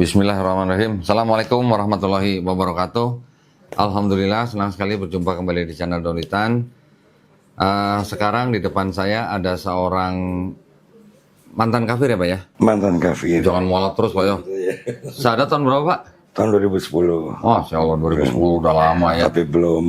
Bismillahirrahmanirrahim. Assalamualaikum warahmatullahi wabarakatuh. Alhamdulillah, senang sekali berjumpa kembali di channel Donitan. Sekarang di depan saya ada seorang mantan kafir ya Pak ya? Mantan kafir. Jangan mualaf terus Pak ya. Saya tahun berapa Pak? Tahun 2010. Oh, Masya Allah 2010 udah lama ya. Tapi belum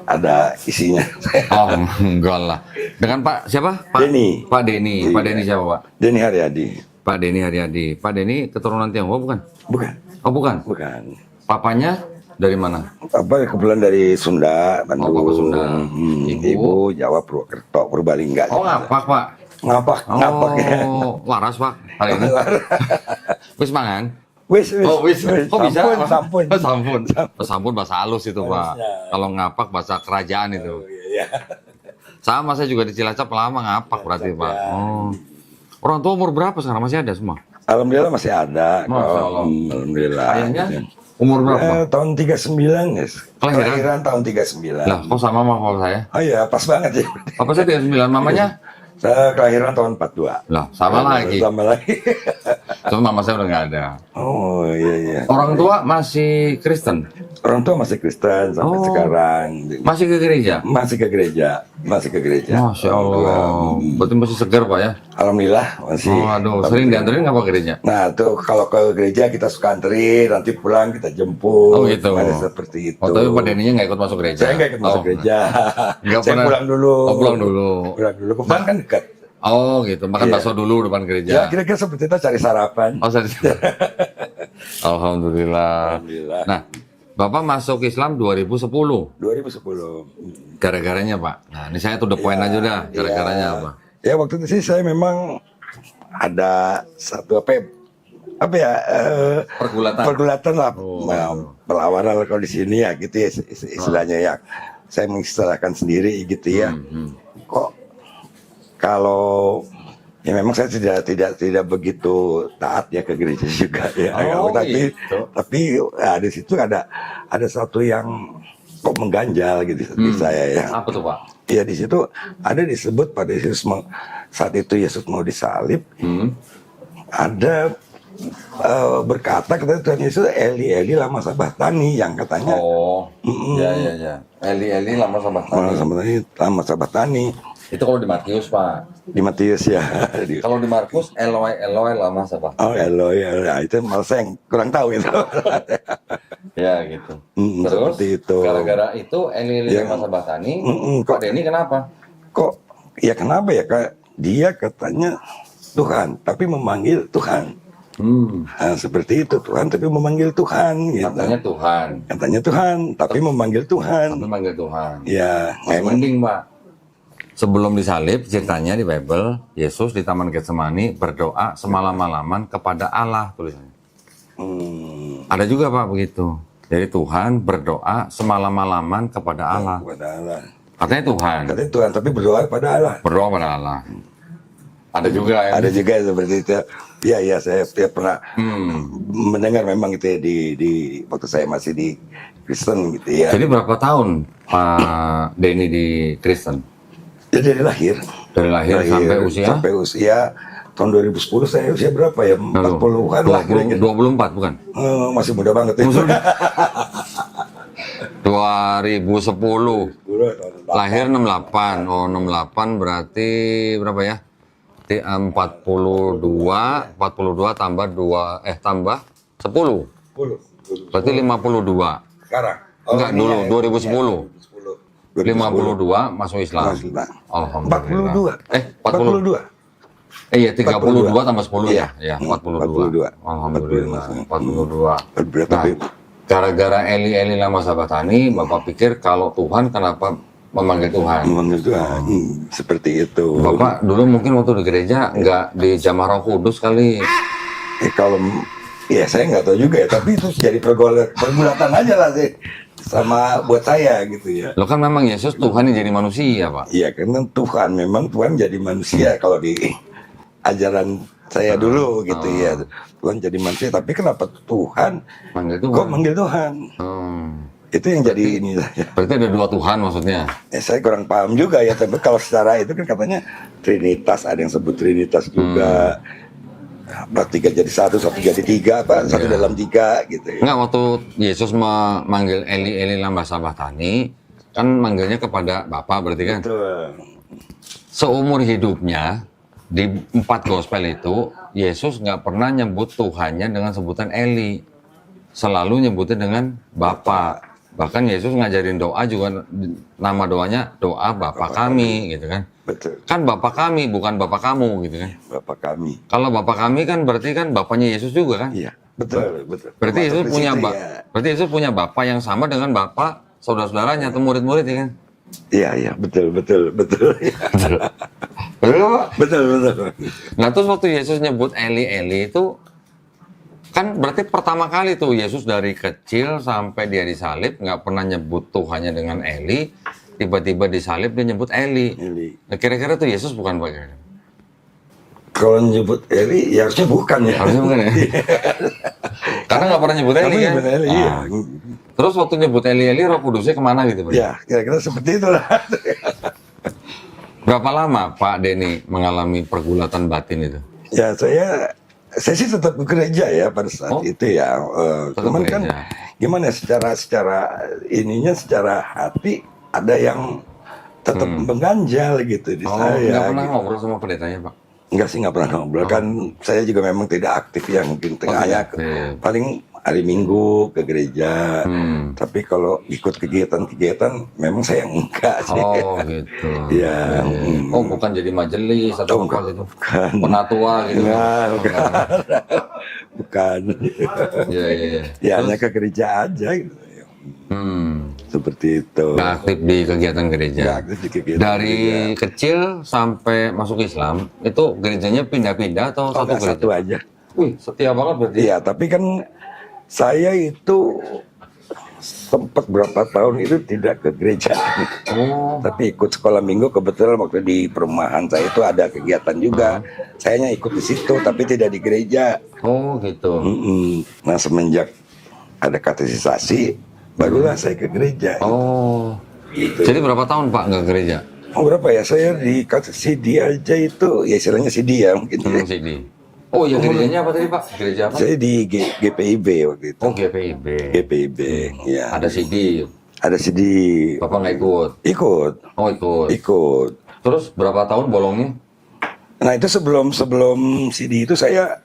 ada isinya. Oh, enggak lah. Dengan Pak siapa? Pak Denny. Pak Denny. Pak Denny siapa Pak? Denny Haryadi. Pak Denny Haryadi. Pak Denny keturunan Tionghoa bukan? Bukan. Oh bukan? Bukan. Papanya dari mana? Apa kebetulan dari Sunda, Bandung. Oh, Papa Sunda. Ibu Jawa, Purwokerto, Purbalingga. Oh ngapak Pak? Ngapak, ngapak ya. Oh, waras Pak hari ini. Wis mangan? Wis. Oh wis. Kok bisa? Sampun. Sampun. Sampun bahasa halus itu Pak. Kalau ngapak bahasa kerajaan itu. Iya. Sama saya juga di Cilacap lama ngapak berarti Pak. Oh. Orang tua umur berapa sekarang? Masih ada semua? Alhamdulillah masih ada. Masya Allah. Alhamdulillah. Ayahnya umur berapa? Tahun 39 guys. Kelahiran? Kelahiran tahun 39. Lah, kok sama sama saya? Oh iya, pas banget ya. Apa saya 39, mamanya? Saya kelahiran tahun 42. Lah, sama lagi. Sama lagi. Cuma mama saya udah nggak ada. Oh iya. Orang tua masih Kristen? Orang tua masih Kristen sampai Oh. sekarang. Masih ke gereja? Masih ke gereja. Masya Allah. Berarti masih segar Pak ya? Alhamdulillah masih. Oh, aduh, sering dianterin nggak Pak ke gereja? Nah tuh kalau ke gereja kita suka anterin, nanti pulang kita jemput. Oh, gitu. Ada seperti itu. Oh, tapi Pak Denny-nya nggak ikut masuk gereja? Saya nggak ikut masuk Oh. gereja. Nggak Saya pernah. pulang dulu. Oh, pulang dulu. Pulang dulu. Kebetulan kan dekat. Oh, gitu. Makan Iya. bakso dulu depan Ya gereja. kira-kira seperti itu cari sarapan. Oh, saya. Alhamdulillah. Alhamdulillah. Nah, Bapak masuk Islam 2010. 2010. Gara-garanya Pak. Nah, ini saya tuh the point aja udah. Gara-garanya apa? Ya waktu itu sih saya memang ada satu apa ya Pergulatan. pergulatan lah, Oh. perlawanan lah kalau di sini ya gitu ya istilahnya ya. Saya mengistilahkan sendiri gitu ya. Kok kalau ya memang saya tidak begitu taat ya ke gereja juga ya. Oh, tapi gitu. ya, di situ ada satu yang kok mengganjal gitu di saya ya. Apa tuh Pak? Ya di situ ada disebut pada Yesus saat itu Yesus mau disalib, ada berkata Tuhan Yesus Eli Eli lama sabachthani yang katanya Oh, ya. Eli lama lama sabachthani itu kalau di Matius Pak. di Matius ya. Kalau di Markus Eloi lama sabachthani. Oh Eloi ya, itu malah saya yang kurang tahu itu. Ya gitu. Terus seperti itu. gara-gara itu Eli Ya. lama sabachthani. Kok Pak Denny kenapa? ya kenapa ya Kak? Dia katanya Tuhan tapi memanggil Tuhan. Nah, seperti itu Tuhan tapi memanggil Tuhan gitu. Katanya Tuhan. Tuhan tapi memanggil Tuhan. Tapi manggil Tuhan. Ya, Masih mending Pak. Sebelum disalib, ceritanya di Bible, Yesus di Taman Getsemani berdoa semalam-malaman kepada Allah tulisannya. Ada juga Pak begitu. Jadi Tuhan berdoa semalam-malaman kepada Allah. kepada Allah. Katanya Tuhan. Katanya Tuhan tapi berdoa kepada Allah. Berdoa pada Allah. Ada juga ya. Ada juga yang seperti itu. Ya saya pernah mendengar memang itu ya, di waktu saya masih di Kristen gitu ya. Jadi berapa tahun Pak Denny di Kristen? Jadi dari lahir. Dari lahir sampai usia? Sampai usia tahun 2010 saya usia berapa ya? 40-an lah kira-kira. 24 bukan? Masih muda banget ya. 2010. Lahir 68. Oh 68 berarti berapa ya? 42 tambah 2 tambah 10. Berarti 52. Sekarang. Enggak dulu 2010. 2010. 52 masuk Islam. Masuk Islam. Alhamdulillah. 42. 42. Iya 32 tambah 10 ya. Iya. Ya 42. 42. Alhamdulillah. 42. Nah, Tapi gara-gara Eli lama sabachthani, Bapak pikir kalau Tuhan kenapa memanggil Tuhan? memanggil Tuhan seperti itu. Bapak dulu mungkin waktu di gereja nggak di Jamaah Roh Kudus kali. Kalau ya saya nggak tahu juga ya, tapi itu jadi pergulatan aja lah sih sama buat saya gitu ya. Lo kan memang Yesus Tuhan yang jadi manusia, Pak. Iya karena Tuhan memang Tuhan jadi manusia kalau di ajaran saya dulu gitu ya. Tuhan jadi manusia, tapi kenapa Tuhan Manggil Tuhan. kok manggil Tuhan? Itu yang jadi ini saya. Berarti ada dua Tuhan maksudnya? Saya kurang paham juga ya, tapi kalau secara itu kan katanya Trinitas, ada yang sebut Trinitas juga. apa 3 jadi 1, 1 jadi 3, apa 1 dalam 3 gitu ya. Enggak, waktu Yesus memanggil Eli, Eli lama sabatani, kan manggilnya kepada Bapa berarti kan? Betul. Seumur hidupnya, di 4 gospel itu, Yesus nggak pernah nyebut Tuhannya dengan sebutan Eli. Selalu nyebutnya dengan Bapa. Bahkan Yesus ngajarin doa juga, nama doanya doa Bapa kami, gitu kan? Betul. Kan Bapa kami, bukan Bapa kamu, gitu kan? Bapa kami. Kalau Bapa kami kan berarti kan Bapaknya Yesus juga kan? Iya, betul, betul. Berarti Yesus Masuk di punya situ, ya. berarti Yesus punya Bapa yang sama dengan Bapa saudara-saudaranya atau murid-murid ya kan? Iya, betul. Betul Pak? Betul. Nah terus waktu Yesus nyebut Eli, Eli itu kan berarti pertama kali tuh Yesus dari kecil sampai dia disalib nggak pernah nyebut Tuhannya dengan Eli, tiba-tiba disalib dia nyebut Eli. Eli. Nah, kira-kira tuh Yesus bukan Pak? Kalau nyebut Eli, ya harusnya bukan ya. Harusnya bukan ya? Karena nggak pernah nyebut Eli Tapi kan? nyebut Eli, Nah, iya. terus waktu nyebut Eli, Roh Kudusnya kemana gitu Pak? Ya, kira-kira seperti itulah. Berapa lama Pak Denny mengalami pergulatan batin itu? Ya, saya sih tetap ke gereja ya pada saat itu ya. Tetap Cuman kan gereja. gimana secara ininya secara hati ada yang tetap mengganjal gitu di Oh, saya. nggak pernah Gitu. ngobrol sama pendetanya Pak? Enggak sih, nggak pernah ngobrol. Kan saya juga memang tidak aktif ya, mungkin tengahnya tidak aktif. paling hari Minggu ke gereja. Hmm. Tapi kalau ikut kegiatan-kegiatan memang saya enggak sih. Oh gitu. Ya, Oh bukan jadi majelis atau apa gitu? bukan. Penatua gitu? Enggak, bukan. Bukan. Iya iya. Iya. Ya hanya ke gereja aja gitu. Seperti itu. Nggak aktif di kegiatan gereja. Nggak aktif di kegiatan Dari gereja. kecil sampai masuk Islam itu gerejanya pindah-pindah atau Oh, satu nggak, gereja? satu aja. Wih setia banget berarti. Iya, tapi kan saya itu sempat berapa tahun itu tidak ke gereja. Oh. Tapi ikut sekolah minggu, kebetulan waktu di perumahan saya itu ada kegiatan juga. Sayanya ikut di situ tapi tidak di gereja. Oh gitu. Nah, semenjak ada katekisasi barulah saya ke gereja. Oh. Gitu. Jadi berapa tahun Pak nggak ke gereja? Oh, berapa ya? Saya di CD aja itu ya istilahnya CD ya mungkin. CD. Oh ya gerejanya apa tadi Pak? Gereja apa? Saya di GPIB waktu itu. Oh GPIB. GPIB, ya. Ada CD. Ada CD. Bapak nggak ikut? Ikut. Oh ikut. Ikut. Terus berapa tahun bolongnya? Nah, itu sebelum CD itu saya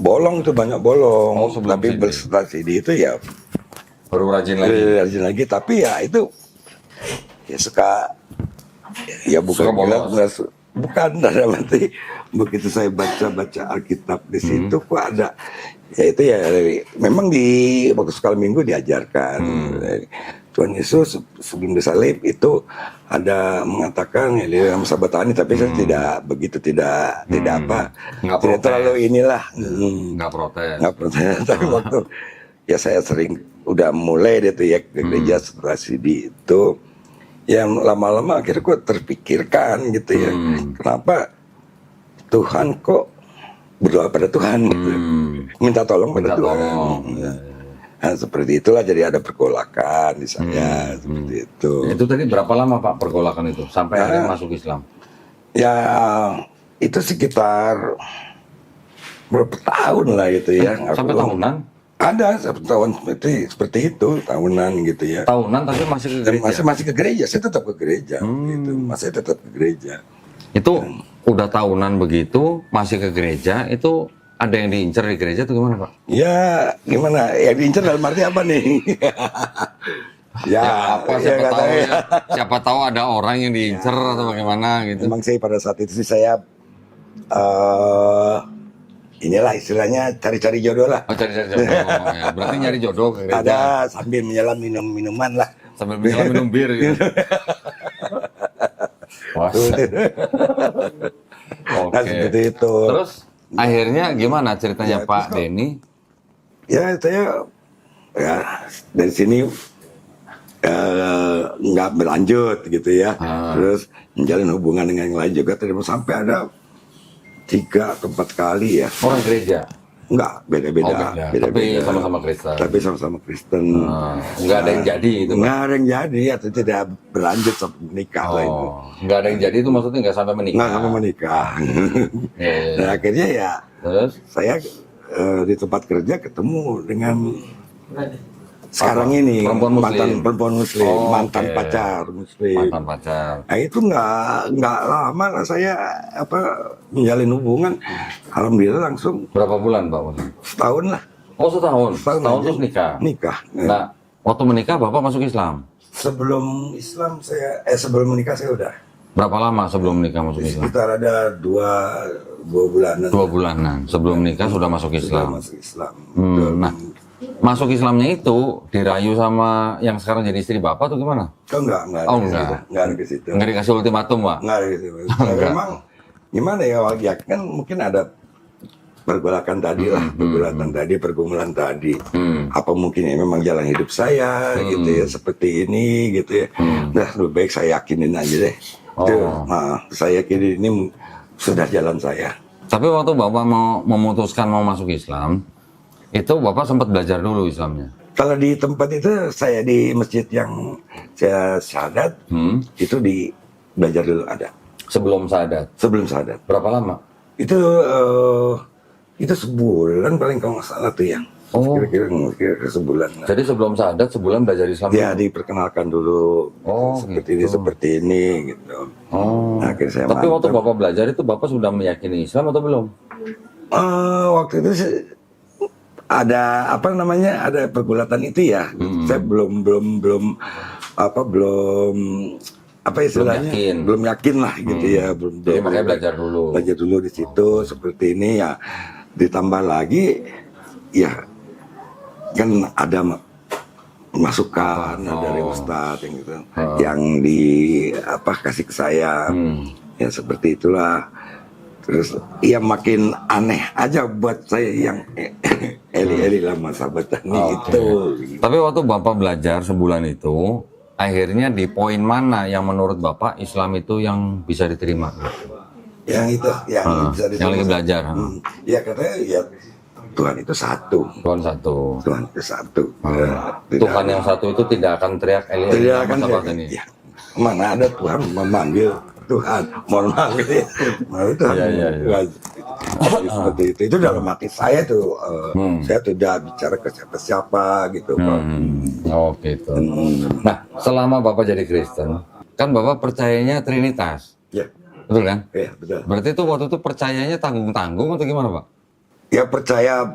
bolong tuh, banyak bolong. Oh, sebelum Tapi CD. setelah CD itu ya Baru rajin lagi. rajin lagi. Tapi ya itu ya suka ya bukan Suka bolos. bukan dalam arti begitu saya baca Alkitab di situ kok ada ya itu ya memang di waktu sekolah minggu diajarkan Tuhan Yesus sebelum disalib itu ada mengatakan ya dalam sabatani, tapi saya tidak begitu tidak apa Nggak tidak protes. terlalu inilah Nggak protes. nggak pernah. Tapi waktu ya saya sering udah mulai deh tuh ya ke gereja setelah CD itu yang lama-lama akhirnya kok terpikirkan gitu ya, kenapa Tuhan kok berdoa pada Tuhan gitu, minta tolong pada Minta Tuhan. tolong. Nah, seperti itulah jadi ada pergolakan di saya seperti itu. Itu tadi berapa lama Pak pergolakan itu sampai akhirnya masuk Islam? Ya itu sekitar berapa tahun lah gitu ya. Sampai tahunan? Ada tahun seperti itu tahunan gitu ya. Tahunan tapi masih ke Dan gereja. masih ke gereja, saya tetap ke gereja, gitu. Masih tetap ke gereja. Itu udah tahunan begitu masih ke gereja, itu ada yang diincar di gereja atau gimana Pak? Ya gimana? Ya diincar dalam arti apa nih? Ya apa siapa nggak tahu tahu ya. Siapa tahu ada orang yang diincar atau bagaimana gitu. Memang sih pada saat itu sih saya inilah istilahnya cari-cari jodoh lah. Oh cari-cari jodoh. Ya, berarti nyari jodoh ke gereja. Ada sambil menyelam minum-minuman lah. Sambil minum bir gitu. Wah. Nah, seperti itu. Terus akhirnya gimana ceritanya Ya, Pak terus Denny? Ya saya ya dari sini nggak berlanjut gitu ya. Terus menjalin hubungan dengan yang lain juga terus sampai ada 3 atau 4 kali ya. Orang gereja? Enggak, beda-beda. Oh, beda. Tapi sama-sama Kristen. Tapi sama-sama Kristen. Nggak ada yang jadi itu Pak? Nggak ada yang jadi atau tidak berlanjut sampai menikah lah itu. Nggak ada yang jadi itu maksudnya nggak sampai menikah? Nggak sampai menikah. Iya. Dan akhirnya ya Terus? Saya di tempat kerja ketemu dengan sekarang ini Perempuan Muslim. mantan perempuan Muslim, Oh, mantan oke. pacar Muslim. Mantan pacar. Nah, itu nggak lama lah saya menjalin hubungan. Alhamdulillah langsung Berapa bulan Pak? setahun lah. Oh setahun. Setahun Setahun aja. terus nikah. Nikah. Nah, waktu menikah Bapak masuk Islam. Sebelum Islam sebelum menikah saya udah Berapa lama sebelum menikah masuk Islam? sekitar ada dua bulanan. 2 bulanan. Sebelum menikah sudah masuk Sudah Islam. masuk Islam. Nah, masuk Islamnya itu dirayu sama yang sekarang jadi istri Bapak tuh gimana? Oh enggak Oh, ke enggak. situ. Enggak ada ke situ. Nggak dikasih ultimatum, Pak? Enggak ada ke situ. Memang gimana ya kan mungkin ada pergolakan tadi lah, pergumulan tadi. Apa mungkin ya memang jalan hidup saya gitu ya, seperti ini gitu ya. Nah, lebih baik saya yakinin aja deh. Saya yakinin ini sudah jalan saya. Tapi waktu Bapak mau memutuskan mau masuk Islam, itu Bapak sempat belajar dulu Islamnya? Kalau di tempat itu saya di masjid yang saya syahadat, itu belajar dulu ada. Sebelum syahadat? Sebelum syahadat. Berapa lama? Itu sebulan paling kalau nggak salah tuh yang. Oh. Kira-kira sebulan. Jadi sebelum syahadat sebulan belajar Islam? Ya diperkenalkan dulu Oh, seperti ini gitu. Oh. Nah, akhirnya saya Tapi waktu mantap. Bapak belajar itu Bapak sudah meyakini Islam atau belum? Waktu itu ada ada pergulatan itu ya. Saya belum istilahnya belum yakin lah gitu ya. Jadi makanya belajar dulu. Belajar dulu di situ seperti ini ya. Ditambah lagi ya kan ada masukan dari Ustadz yang gitu yang kasih ke saya ya seperti itulah. Terus ya makin aneh aja buat saya yang Eli lah masa betani itu. Tapi waktu Bapak belajar sebulan itu, akhirnya di poin mana yang menurut Bapak Islam itu yang bisa diterima? Yang itu yang bisa yang lagi belajar. Ya katanya ya Tuhan itu satu. Tuhan satu. Tuhan itu satu. Tuhan yang satu itu tidak akan teriak Eli. Tidak akan ini. ya, mana ada Tuhan memanggil Tuhan, mohon maaf gitu ya. Tuhan, seperti itu dalam hati saya tuh. Saya tidak bicara ke siapa-siapa gitu. Oh gitu. Nah, selama Bapak jadi Kristen, kan Bapak percayanya Trinitas. Ya. Betul kan? Iya, betul. Berarti itu waktu itu percayanya tanggung-tanggung atau gimana, Pak? Ya percaya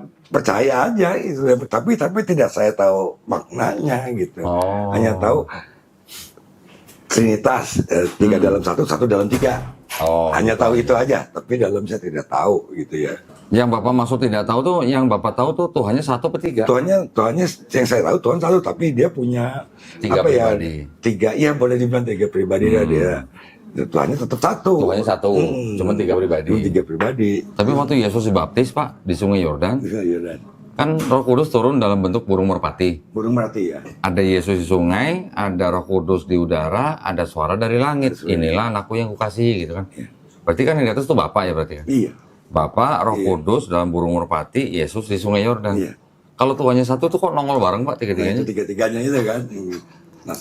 aja itu, tapi tidak saya tahu maknanya gitu. Hanya tahu Trinitas, 3 dalam 1, 1 dalam 3. Hanya tahu itu aja, tapi dalam saya tidak tahu gitu ya. Yang Bapak maksud tidak tahu tuh, yang Bapak tahu tuh Tuhannya 1 atau 3? Tuhannya yang saya tahu Tuhan 1, tapi dia punya 3 pribadi. 3, iya boleh dibilang 3 pribadi dia. Tuhannya tetap 1. Tuhannya 1, cuma 3 pribadi. 3 pribadi. Tapi waktu Yesus dibaptis, Pak, di Sungai Yordan, kan Roh Kudus turun dalam bentuk burung merpati. Burung merpati ya. Ada Yesus di sungai, ada Roh Kudus di udara, ada suara dari langit. Inilah anakku yang kukasihi, gitu kan. Berarti kan yang di atas itu Bapak ya berarti kan? Iya. Bapak, Roh Kudus dalam burung merpati, Yesus di Sungai Yordan. Iya. Kalau Tuhannya 1 tuh kok nongol bareng, Pak, tiga-tiganya? Itu tiga-tiganya itu kan. Nah,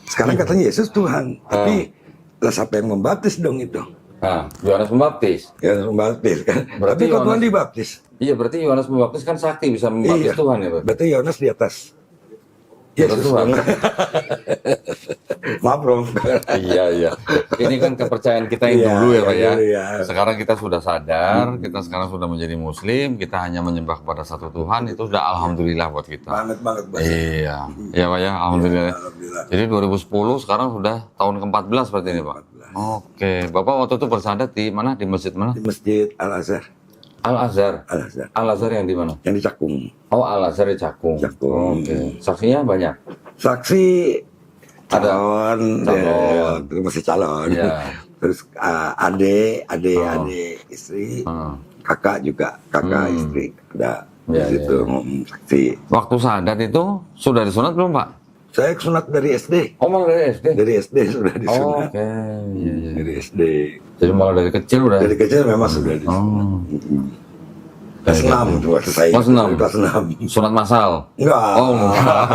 sekarang katanya Yesus Tuhan, tapi lah siapa yang membaptis dong itu? Nah, Yohanes Pembaptis. Yohanes Pembaptis kan. Berarti Tapi kok Tuhan dibaptis? Iya, berarti Yohanes Pembaptis kan sakti bisa membaptis Tuhan ya, Pak? Berarti Yohanes di atas. Yesus Tuhan. Maaf dong. Iya. Ini kan kepercayaan kita yang dulu ya, Pak ya. Iya. Sekarang kita sudah sadar, kita sekarang sudah menjadi Muslim, kita hanya menyembah kepada satu Tuhan, itu sudah alhamdulillah buat kita. Banget. Iya, Pak ya, alhamdulillah. Alhamdulillah. Jadi 2010 sekarang sudah tahun ke-14 seperti ini, Pak. Oke, Bapak waktu itu bersyahadat di mana? Di masjid mana? Di Masjid Al-Azhar. Al-Azhar. Al-Azhar. Al-Azhar yang di mana? Yang di Cakung. Oh, Al-Azhar di Cakung. Oke. Saksinya banyak. Saksi calon. Masih calon. Iya. Terus adik istri, kakak juga, istri ada di situ saksi. Waktu syahadat itu sudah disunat belum, Pak? Saya sunat dari SD. Oh, malah dari SD? Dari SD sudah disunat. Oke. Iya. Dari SD. Jadi malah dari kecil udah? Dari kecil memang sudah disunat. Kelas 6 waktu saya. Kelas 6? Kelas 6. Sunat masal? Enggak. Oh, enggak.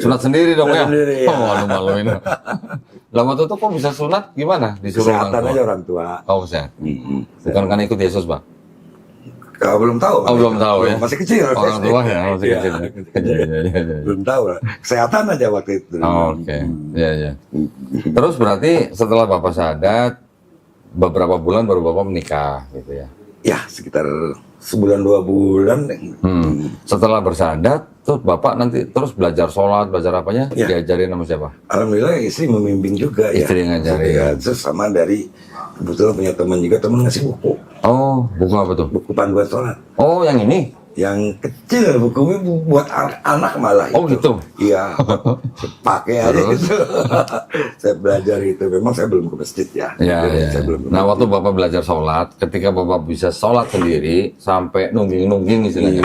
sunat sendiri dong ya? Sendiri, ya. Oh, malu-maluin. Lah waktu itu kok bisa sunat gimana? Disuruh Kesehatan orang tua? aja orang tua. Oh, sehat. Bukan karena ikut Yesus, Pak? Belum tahu. Oh, belum tahu ya? Masih kecil. Orang tua ya, masih Iya, kecil. Iya. Belum tahu lah. Kesehatan aja waktu itu. Oh, oke. Iya. Terus berarti setelah Bapak syahadat, beberapa bulan baru Bapak menikah gitu ya? Ya, sekitar sebulan 2 bulan. Setelah bersyahadat, terus Bapak nanti terus belajar sholat, belajar apanya? Ya. Diajarin sama siapa? Alhamdulillah istri membimbing juga ya. Istri ngajarin. Ya, terus sama dari kebetulan punya teman juga, teman ngasih buku. Oh, buku apa tuh? Buku panduan sholat. Oh, yang ini? Yang kecil bukunya buat anak malah Oh, itu. gitu? Iya. Pakai aja gitu. Saya belajar itu. Memang saya belum ke masjid ya. Ya. Saya belum ke Nah, masjid. waktu Bapak belajar sholat, ketika Bapak bisa sholat sendiri, sampai nungging-nungging istilahnya.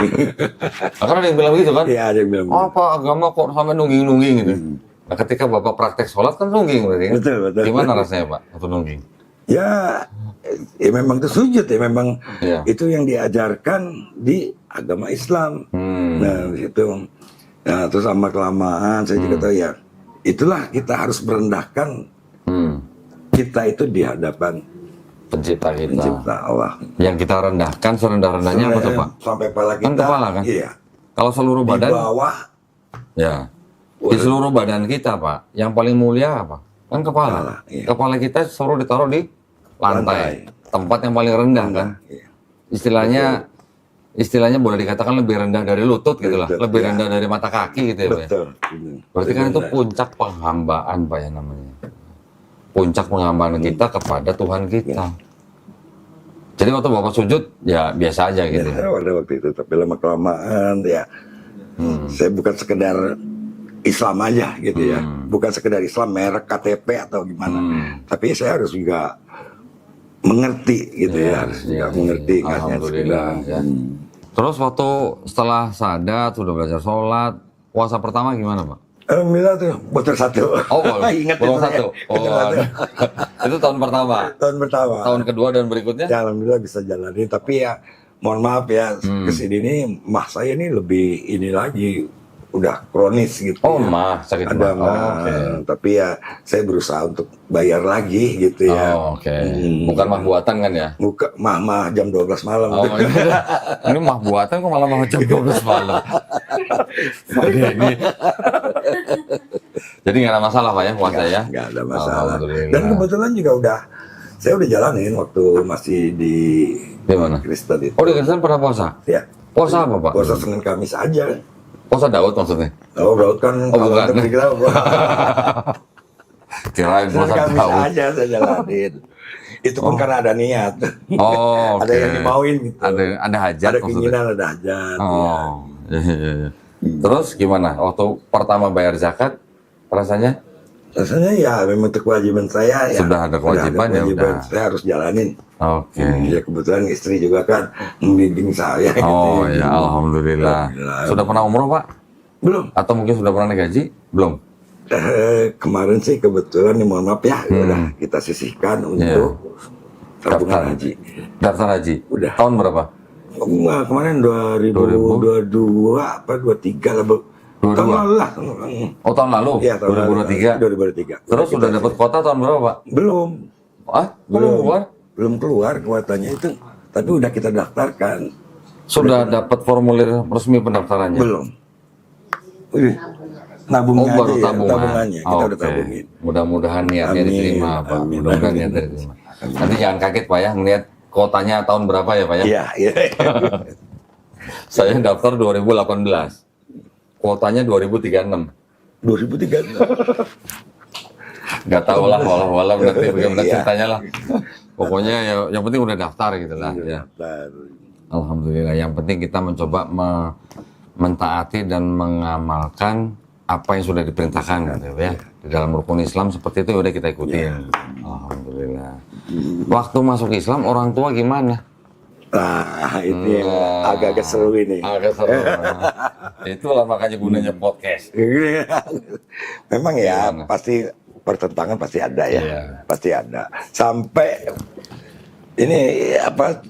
Karena ada yang bilang gitu kan? Iya, ada yang bilang. Oh, apa agama kok sampai nungging-nungging gitu? Nah, ketika Bapak praktek sholat kan nungging berarti kan? Betul. Gimana rasanya Pak, waktu nungging? Ya memang itu sujud ya, memang Iya. itu yang diajarkan di agama Islam. Nah, itu. Nah, terus sama kelamaan saya juga tahu ya, itulah kita harus merendahkan kita itu di hadapan Pencipta kita. pencipta Allah. Yang kita rendahkan serendah-rendahnya apa tuh Pak? Sampai kepala kita. Kan kepala kan? Iya. Kalau seluruh Di badan, bawah. ya. Di seluruh badan kita Pak, yang paling mulia apa? Kan kepala. Iya. Kepala kita suruh ditaruh di lantai. Tempat yang paling rendah kan? Iya. Istilahnya boleh dikatakan lebih rendah dari lutut gitu lah, Lutut, lebih ya. rendah dari mata kaki gitu ya Pak. Betul. Berarti kan itu puncak penghambaan Pak ya namanya. Puncak penghambaan kita kepada Tuhan kita. Jadi waktu Bapak sujud ya biasa aja gitu. Ya, ada waktu itu, tapi lama kelamaan ya. Saya bukan sekedar Islam aja gitu ya, bukan sekedar Islam merek KTP atau gimana, tapi saya harus juga mengerti gitu ya, harus juga mengerti nggak hanya Alhamdulillah sekedar. ya. Terus waktu setelah syahadat sudah belajar sholat, puasa pertama gimana Pak? Alhamdulillah tuh bocor 1. Oh, Ingat belum itu satu. saya. Oh, Bocor 1. itu tahun pertama. Tahun pertama. Tahun kedua dan berikutnya? Ya alhamdulillah bisa jalanin, tapi ya mohon maaf ya, kesini ini mah saya ini lebih ini lagi udah kronis gitu. Oh, ya. mah sakit Ada mah. mah, Oh, oke. tapi ya saya berusaha untuk bayar lagi gitu ya. Oh, oke. Bukan mah buatan kan ya? Buka mah jam 12 malam. Oh, ini mah buatan kok malah mau jam 12 malam. Jadi nggak ada masalah Pak ya puasa ya? Nggak ada masalah. Alhamdulillah. Dan kebetulan juga saya udah jalanin waktu masih di mana? Kristen itu. Oh, di Kristen pernah puasa? Ya. Puasa apa Pak? Puasa Senin Kamis aja. Puasa Daud maksudnya? Oh, Daud kan Oh, bukan. untuk kita Kirain Senin puasa Kamis Daud. aja saya jalanin. Itu pun karena ada niat. Oh, Ada oke. yang dimauin gitu. Ada hajat Ada maksudnya? keinginan, ada hajat. ya. Oh, iya. Terus gimana? Waktu pertama bayar zakat, rasanya? Rasanya ya memang itu kewajiban saya ya. Sudah ada kewajiban, ya udah. Saya harus jalanin. Oke. Ya kebetulan istri juga kan membimbing saya. Oh gitu. ya, alhamdulillah. Alhamdulillah. Sudah pernah umroh Pak? Belum. Atau mungkin sudah pernah naik haji? Belum. Kemarin sih kebetulan nih mohon maaf ya, udah kita sisihkan untuk tabungan Daftar. haji. Daftar haji? Udah. Tahun berapa? Enggak, kemarin 2022 apa 23 lah, Bu. 22. Tahun lalu lah. Oh, tahun lalu? Iya, tahun 2023? 2023. Terus sudah dapat kuota tahun berapa Pak? Belum. Belum keluar? Belum keluar kuotanya itu. Tapi udah kita daftarkan. Sudah dapat formulir resmi pendaftarannya? Belum. Wih, nabungnya Oh, baru aja ya, tabungan. tabungannya. Kita udah Oke. tabungin. Mudah-mudahan niatnya Amin, diterima Pak. amin, Mudah-mudahan amin. niatnya diterima. Nanti jangan kaget Pak ya, ngeliat kuotanya tahun berapa ya Pak ya? Iya, iya. Saya daftar 2018. Kuotanya 2036. 2003. Nggak tahu lah, walau nanti bagaimana Iya. ceritanya lah. Pokoknya ya, yang penting udah daftar gitu lah. Ya. Alhamdulillah. Yang penting kita mencoba mentaati dan mengamalkan apa yang sudah diperintahkan gitu ya. Di dalam rukun Islam seperti itu udah kita ikutin. Alhamdulillah. Waktu masuk Islam orang tua gimana? Nah, itu yang agak-agak seru ini. Agak seru. Itulah makanya gunanya podcast. Memang ya, Gimana? pasti pertentangan pasti ada ya. Iya. Pasti ada. Sampai ini apa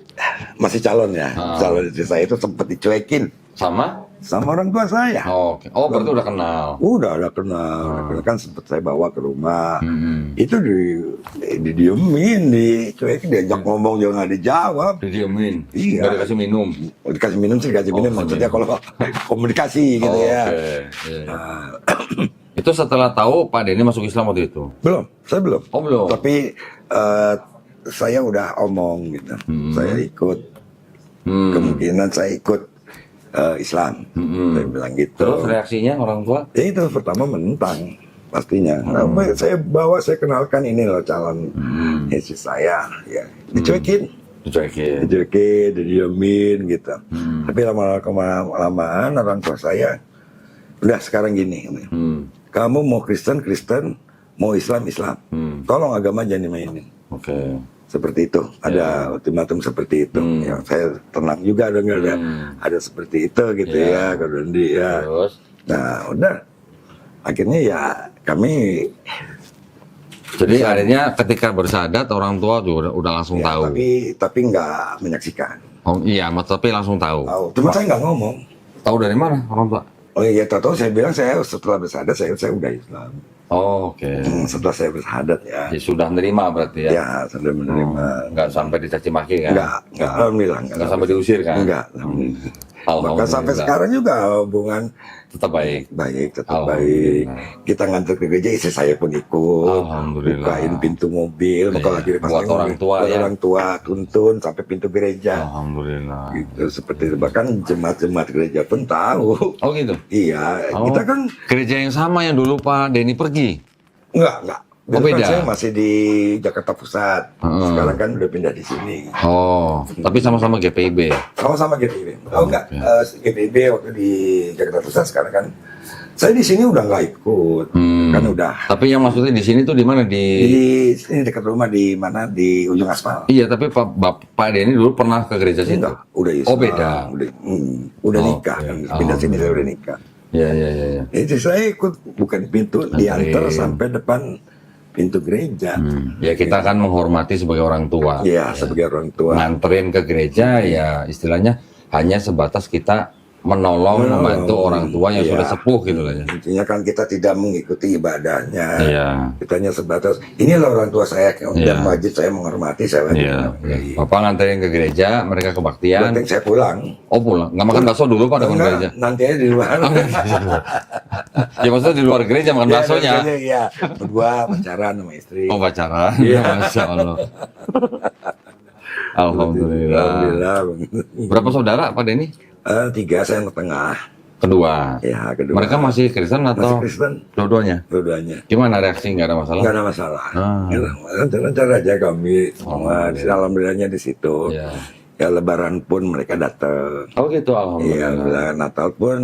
masih calon ya. Calon istri saya itu sempat dicuekin Sama? sama orang tua saya. Oke. Oh, berarti udah kenal. Udah kenal. Kan sempat saya bawa ke rumah. Itu didiemin, dicuekin, diajak ngomong juga nggak dijawab. Didiemin. Iya. Nggak dikasih minum. Dikasih minum sih, dikasih minum. Maksudnya kalau komunikasi gitu ya. Oke. Iya. Itu setelah tahu Pak Denny masuk Islam waktu itu? Belum, saya belum. Oh, belum. Tapi saya udah omong gitu. Saya ikut. Kemungkinan saya ikut Islam. Saya bilang gitu. Terus reaksinya orang tua? Ya itu pertama menentang pastinya. Saya kenalkan ini loh calon Yesus saya. Ya, dicuekin, didiemin gitu. Tapi lama-lamaan orang tua saya udah sekarang gini. Kamu mau Kristen, mau Islam. Tolong agama jangan dimainin. Oke. Seperti itu, ada ultimatum seperti itu. Ya, saya tenang juga dong, ada seperti itu gitu ya, kalau dia. Terus? Nah, udah. Akhirnya ya kami. Jadi akhirnya ketika bersyahadat orang tua tuh udah langsung Ya, tahu. tapi nggak menyaksikan. Oh iya, tapi langsung tahu. Tahu. Cuma saya nggak ngomong. Tahu dari mana orang tua? Oh iya, tahu saya bilang saya setelah bersyahadat saya udah Islam. Oh, oke. Setelah saya bersyahadat ya. Ya, sudah menerima berarti ya? Ya, sudah menerima. Nggak sampai dicaci maki kan? Enggak, alhamdulillah. Nggak sampai diusir kan? Enggak. Bahkan sampai sekarang juga hubungan tetap baik. Tetap baik. Kita ngantar ke gereja, istri saya pun ikut. Alhamdulillah. Bukain pintu mobil, kalau lagi Buat orang tua ya. Orang tua tuntun sampai pintu gereja. Alhamdulillah. Gitu seperti itu. Bahkan jemaat-jemaat gereja pun tahu. Oh gitu. Iya, kita kan gereja yang sama yang dulu Pak Denny pergi. enggak. Oh, Dulu kan beda. saya masih di Jakarta Pusat. Sekarang kan udah pindah di sini. Oh, tapi sama-sama GPIB. Sama-sama GPIB. Oh enggak, GPIB waktu di Jakarta Pusat, sekarang kan saya di sini udah nggak ikut. Kan udah Tapi yang maksudnya di sini tuh di mana di sini dekat rumah, di mana, di ujung aspal. Iya, tapi Pak Denny dulu pernah ke gereja situ. Enggak, udah Islam. Oh, beda. Udah nikah kan. Pindah sini saya udah nikah. Iya. Jadi saya ikut bukan di pintu, diantar sampai depan pintu gereja. Ya kita kan menghormati sebagai orang tua. Iya, sebagai orang tua. Nganterin ke gereja ya istilahnya hanya sebatas kita menolong, membantu orang tua yang sudah sepuh gitu lah ya. Intinya kan kita tidak mengikuti ibadahnya. Iya. Kita hanya sebatas, inilah orang tua saya, dan wajib saya menghormati, saya wajib Iya. menghargai. Bapak nganterin ke gereja, mereka kebaktian. Penting saya pulang. Oh pulang, nggak makan bakso dulu Pak depan gereja? Nanti aja di luar. Ya maksudnya di luar gereja makan baksonya. Iya, berdua pacaran sama istri. Oh pacaran, Masya Allah. Alhamdulillah. Alhamdulillah. Berapa saudara Pak Denny? 3, saya yang tengah. Kedua. Ya, kedua. Mereka masih Kristen atau Masih Kristen, dua-duanya? dua-duanya. Gimana reaksi? Nggak ada masalah? Nggak ada masalah. Lancar-lancar aja kami semua. Di alhamdulillahnya di situ. Iya. Ya Lebaran pun mereka datang. Oh gitu, Iya, alhamdulillah. alhamdulillah. Natal pun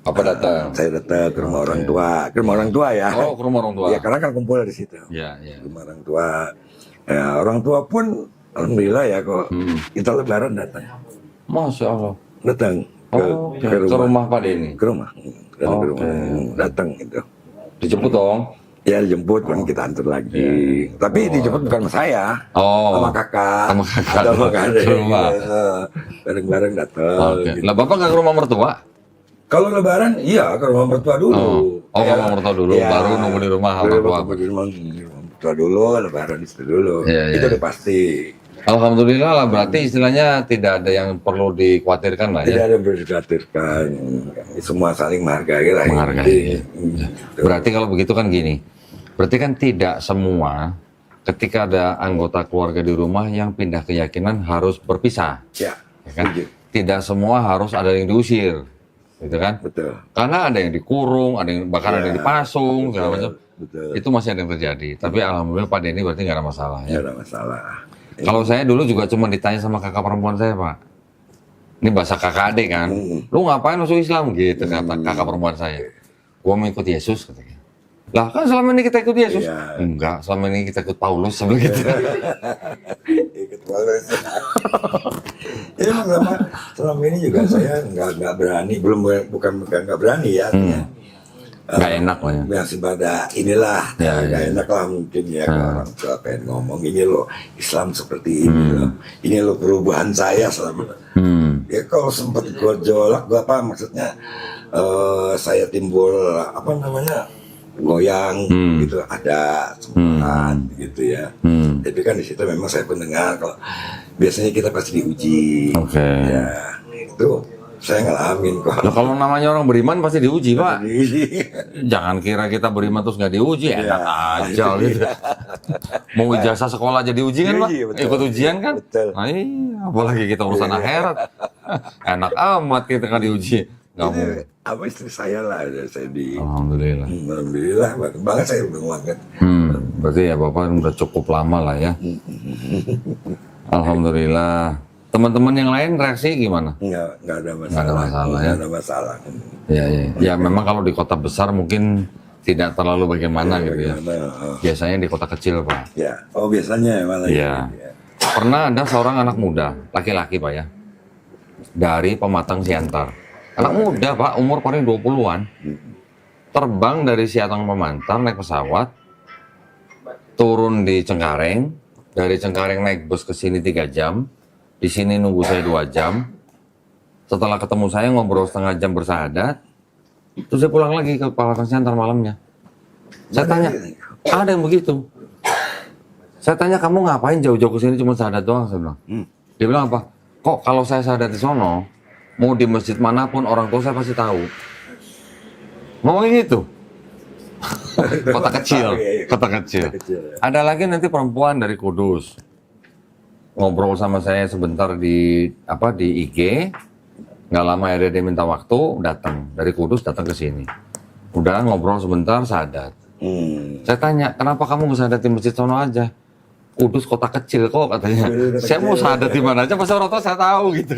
Apa datang? saya datang ke rumah orang tua. Ke rumah orang tua ya. Oh, ke rumah orang tua. Ya, karena kan kumpul di situ. Iya. Ke rumah orang tua. Ya, orang tua pun alhamdulillah ya kok kita Lebaran datang. Masya Allah. Datang Ke rumah Pak Denny. ke rumah. Datang ke rumah. Datang gitu. Dijemput dong. Ya dijemput kan kita antar lagi. Tapi dijemput bukan sama saya. Sama kakak. Sama kakak. Sama kakak. Ke rumah. Bareng-bareng datang. Oke. Gitu. Lah Bapak nggak ke rumah mertua? Kalau Lebaran, iya ke rumah mertua dulu. Oh, ke rumah mertua dulu, baru nunggu di rumah orang tua. Di rumah mertua dulu, Lebaran di situ dulu. Iya, Itu iya. udah pasti. Alhamdulillah lah, berarti istilahnya tidak ada yang perlu dikhawatirkan lah Tidak ya. ada yang perlu dikhawatirkan. Semua saling menghargai lah. Menghargai. Gitu. Berarti kalau begitu kan gini, berarti kan tidak semua ketika ada anggota keluarga di rumah yang pindah keyakinan harus berpisah. Ya, Ya kan? setuju. Tidak semua harus ada yang diusir, gitu kan? Betul. Karena ada yang dikurung, ada yang bahkan ada yang dipasung, segala macam. Betul. Itu masih ada yang terjadi. Tapi alhamdulillah Pak Denny berarti nggak ada masalah Tidak ya. ada masalah. Kalau saya dulu juga cuma ditanya sama kakak perempuan saya Pak. Ini bahasa kakak adik kan. Lu ngapain masuk Islam gitu kata kakak perempuan saya. Gua mau ikut Yesus katanya. Lah kan selama ini kita ikut Yesus. Iya. Enggak, selama ini kita ikut Paulus sebelum gitu. Ikut Paulus. Ya selama ini juga saya nggak berani, bukan nggak berani ya. Nggak enak lah ya. Masih pada inilah, Ya, nggak ya. enak lah mungkin ya kalau orang tua pengen ngomong ini loh Islam seperti ini loh, ini loh perubahan saya selama Ya kalau sempat gejolak, gue apa maksudnya? Saya timbul apa namanya goyang gitu, ada sempat gitu ya. Tapi kan di situ memang saya pendengar kalau biasanya kita pasti diuji. Oke. Ya itu saya ngalamin kok. Nah, kalau namanya orang beriman pasti diuji, Pak. Diuji. Jangan kira kita beriman terus nggak diuji, enak aja gitu. Mau ijazah sekolah aja diuji kan, Pak? Diuji, betul. Ikut ujian kan? Betul. Nah, iya, apalagi kita urusan akhirat. Enak amat kita nggak diuji. Nggak mau. Ini apa istri saya lah, saya di Alhamdulillah. alhamdulillah banget saya banget. Berarti ya Bapak udah cukup lama lah ya. Alhamdulillah. Teman-teman yang lain reaksi gimana? Nggak ada masalah. Nggak ada masalah, ya? Nggak ada masalah. Ya, ya. Ya memang kalau di kota besar mungkin tidak terlalu bagaimana gitu ya. Bagaimana? Biasanya di kota kecil, Pak. Ya, oh biasanya malah. Iya. Ya. Pernah ada seorang anak muda, laki-laki Pak ya, dari Pematang Siantar. Anak muda Pak, umur paling 20-an. Terbang dari Siantar Pematang naik pesawat, turun di Cengkareng, dari Cengkareng naik bus ke sini 3 jam, di sini nunggu saya 2 jam. Setelah ketemu saya ngobrol setengah jam bersahadat, terus saya pulang lagi ke Pematang Siantar malamnya. Saya tanya, ada yang begitu? Saya tanya, kamu ngapain jauh-jauh ke sini cuma sahadat doang? Saya bilang. Dia bilang apa? Kok kalau saya sahadat di sono, mau di masjid manapun orang tua saya pasti tahu. Ngomongin gitu. Kota kecil, kota kecil. Ada lagi nanti perempuan dari Kudus. Ngobrol sama saya sebentar di IG. Nggak lama ya dia minta waktu, datang dari Kudus datang ke sini. Udah ngobrol sebentar sahadat. Saya tanya, kenapa kamu nggak sahadat di masjid sono aja? Kudus kota kecil kok katanya. Saya mau sahadat di mana aja, pasti orang tua saya tahu gitu.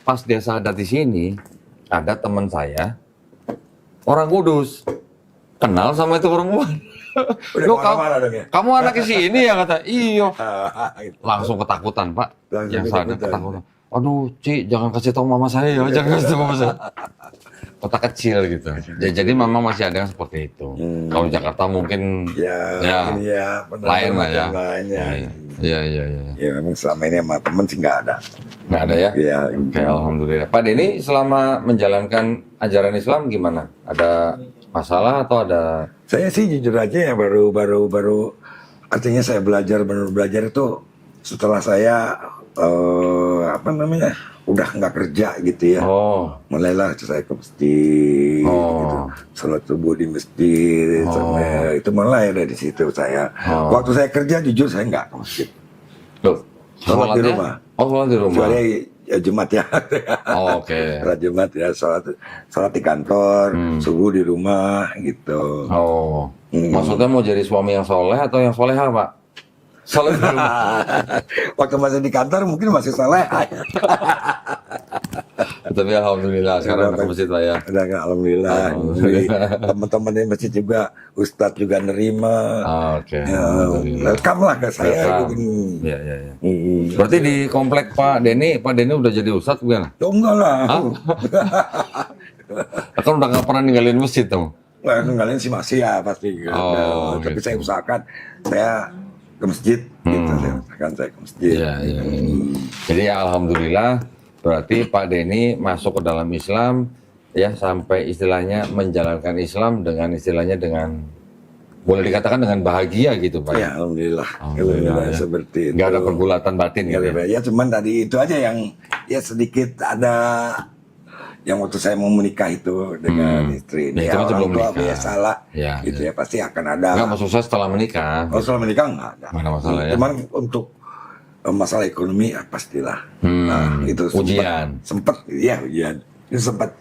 Pas dia sahadat di sini, ada teman saya orang Kudus, kenal sama itu perempuan. Udah Loh, kemana-mana dong ya? kamu anaknya sini ya kata. Iyo. Langsung ketakutan Pak. Langsung Yang sahadat ketakutan. ketakutan. Aduh, Ci, jangan kasih tahu mama saya ya, jangan kasih tahu mama saya. Kota kecil gitu. Jadi mama masih ada yang seperti itu. Kalau Jakarta mungkin Ya, lain lah ya. Lainnya. Iya. Ya memang selama ini sama temen sih nggak ada. Nggak ada ya? Ya, Oke, alhamdulillah. Pak Denny selama menjalankan ajaran Islam gimana? Ada masalah atau ada? saya sih jujur aja ya baru artinya saya baru belajar itu setelah saya udah nggak kerja gitu ya. Oh, Mulailah saya ke masjid, gitu. Sholat subuh di masjid, sampai itu mulai dari situ saya. Waktu saya kerja jujur saya nggak ke masjid. loh, Sholat di sholatnya? rumah. Oh, sholat di rumah. Kecuali ya Jumat ya. Oh, oke. Sholat Jumat ya, sholat di kantor, subuh di rumah gitu. Oh, maksudnya mau jadi suami yang soleh atau yang soleha, Pak? Soleh di rumah. Waktu masih di kantor mungkin masih saleh. Tapi alhamdulillah sekarang ke masjid Pak ya. Udah nggak, alhamdulillah. Teman-teman di masjid juga, Ustadz juga nerima. Oke. Ya, Alhamdulillah. welcome lah ke saya. Welcome. Gitu. Iya. Berarti di komplek Pak Denny udah jadi ustadz bukan? Oh, enggak lah. Kan udah nggak pernah ninggalin masjid tuh. Nah, kalian sih masih ya pasti. Tapi gitu. saya usahakan saya ke masjid. Gitu. Saya usahakan saya ke masjid. Iya. Jadi ya alhamdulillah berarti Pak Denny masuk ke dalam Islam ya sampai istilahnya menjalankan Islam dengan istilahnya boleh dikatakan dengan bahagia gitu Pak. Ya, alhamdulillah. Alhamdulillah, ya. Seperti itu. Nggak ada pergulatan batin Nggak gitu. ada, ya cuman tadi itu aja yang ya sedikit ada yang waktu saya mau menikah itu dengan istri. Ya, itu kan sebelum tua menikah. salah Ya, gitu ya pasti akan ada. Enggak, maksud saya setelah menikah. Kalau setelah menikah nggak ada. Nggak ada masalah ya. Cuman untuk masalah ekonomi ya pastilah. Nah, itu Ujian. Sempat ya ujian. Itu sempat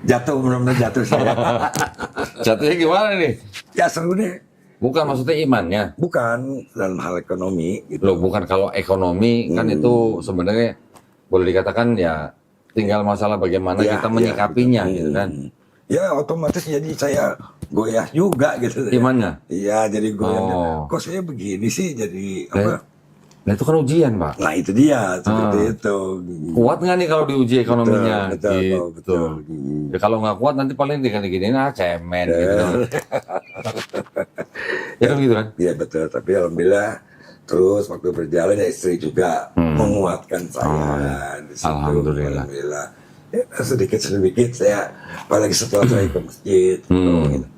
jatuh, benar-benar jatuh saya. Jatuhnya gimana nih? Ya seru deh. Bukan maksudnya imannya. Bukan dalam hal ekonomi gitu. Loh, bukan kalau ekonomi kan itu sebenarnya boleh dikatakan ya tinggal masalah bagaimana Ya, kita menyikapinya ya, gitu kan. Ya otomatis jadi saya goyah juga gitu. Imannya? Iya jadi goyah. Oh. Kok saya begini sih jadi apa? Nah itu kan ujian Pak. Nah itu dia seperti itu. Kuat nggak nih kalau diuji ekonominya? Betul, gitu. betul. Ya, kalau nggak kuat nanti paling digini-giniin cemen gitu. Ya kan gitu kan? Iya betul. Tapi alhamdulillah Terus waktu berjalan ya istri juga menguatkan saya di situ. Alhamdulillah. Ya, sedikit saya, apalagi setelah saya ke masjid,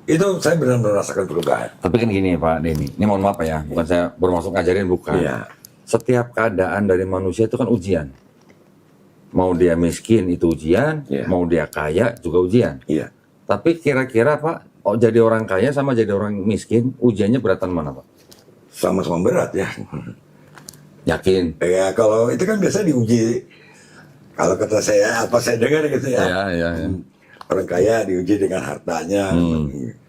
itu saya benar-benar merasakan perubahan. Tapi kan gini Pak Denny, ini mohon maaf ya, bukan saya bermaksud ngajarin, bukan. Iya. Setiap keadaan dari manusia itu kan ujian. Mau dia miskin itu ujian, Iya. mau dia kaya juga ujian. Iya. Tapi kira-kira Pak, jadi orang kaya sama jadi orang miskin, ujiannya beratan mana Pak? Sama-sama berat ya. Yakin? Ya kalau itu kan biasa diuji. Kalau kata saya, apa saya dengar gitu ya. Iya. Orang kaya diuji dengan hartanya,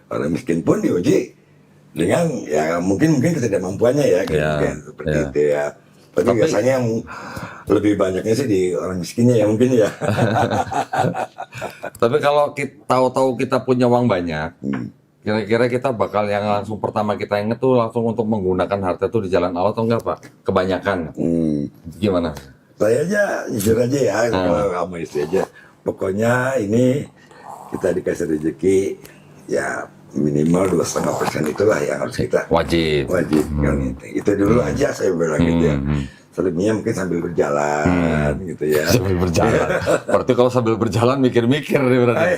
orang miskin pun diuji dengan ya mungkin ketidakmampuannya ya, gitu, Iya, kan, seperti iya. itu ya. Tapi biasanya yang lebih banyaknya sih di orang miskinnya ya mungkin ya. Tapi kalau kita tahu-tahu kita punya uang banyak, kira-kira kita bakal yang langsung pertama kita inget tuh langsung untuk menggunakan harta itu di jalan Allah atau enggak Pak? Kebanyakan. Gimana? Saya aja jujur aja ya, kalau kamu istri aja. Pokoknya ini kita dikasih rezeki ya minimal 2,5% itulah yang harus kita Wajib. kan itu dulu aja saya bilang gitu ya. Selebihnya mungkin sambil berjalan gitu ya. Sambil berjalan. Berarti kalau sambil berjalan mikir-mikir nih berarti.